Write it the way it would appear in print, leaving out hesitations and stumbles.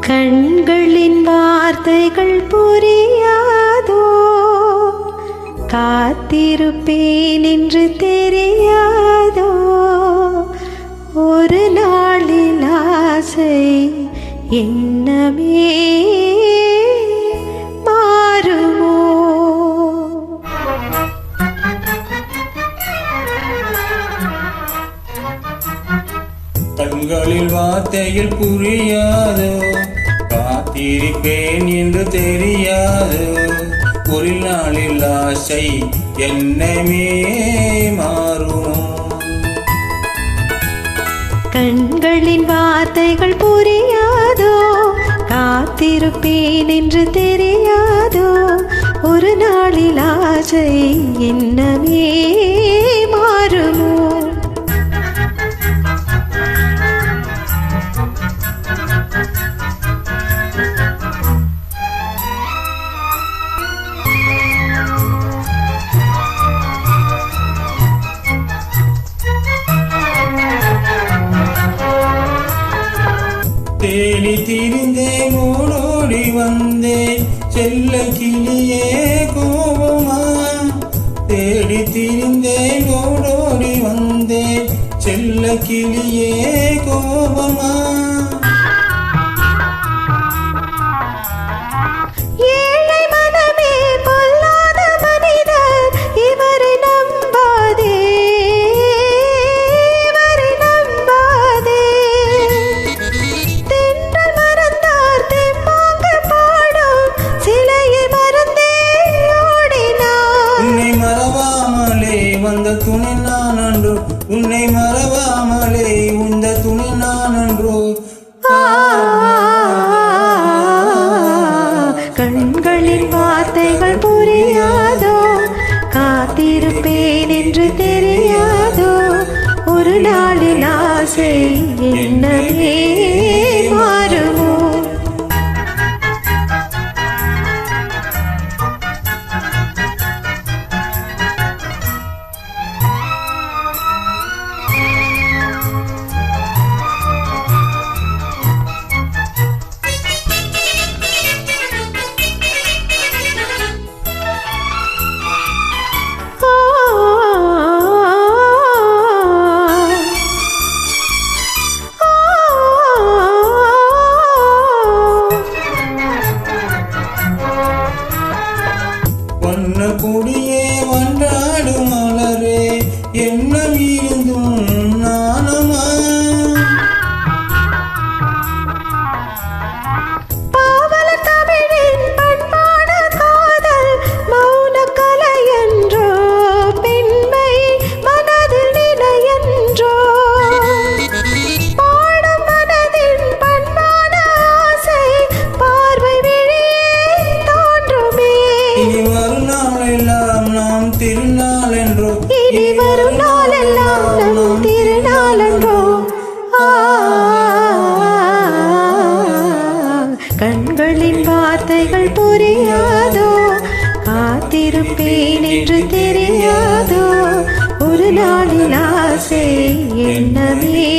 கண்களின் வார்த்தைகள் புரியாதோ, காத்திருப்பேன் என்று தெரியாதோ, ஒரு நாளில் ஆசை எண்ணமே மாறுமோ? கண்களில் வார்த்தைகள் புரியாதோ, காத்திருப்பேன் என்று தெரியாதோ, ஒரு நாளில் ஆசை என்னமே மாறுமோ? கண்களின் வார்த்தைகள் புரியாதோ, காத்திருப்பேன் என்று தெரியாதோ, ஒரு நாளில் ஆசை என்னமே மாறுமோ? தேடி திரிந்தேன் ஓடோடி வந்தேன் செல்ல கிளியே கோபமா, தேடி திரிந்தேன் ஓடோடி வந்தேன் செல்ல கிளியே கோபமா. வந்த துணை நான் அன்றோ, உன்னை மறவாமலே உந்த துணை நான் அன்றோ. கண்களின் வார்த்தைகள் புரியாதோ, காத்திருப்பேன் என்று தெரியாதோ, ஒரு நாளில் ஆசை என்னமே மாறுமோ? வண்ண கொடியே வன்றாடு மலரே எண்ணம் இருந்தும் நானமா, பாவல தமிழின் பண்பான காதல் மௌன கலை என்றோ, பெண்மை மனதில் நிலையென்றோ, பாடும் மனதின் பண்பான ஆசை பார்வை விழியே தோன்றுமே. இனி வரும் நாளெல்லாம் நாம் திருநாள் என்றோ, இனி வரும் நாளெல்லாம் நம் திருநாள் என்றோ. கண்களின் வார்த்தைகள் புரியாதோ, காத்திருப்பேன் என்று தெரியாதோ, ஒரு நாளில் ஆசை என்னமே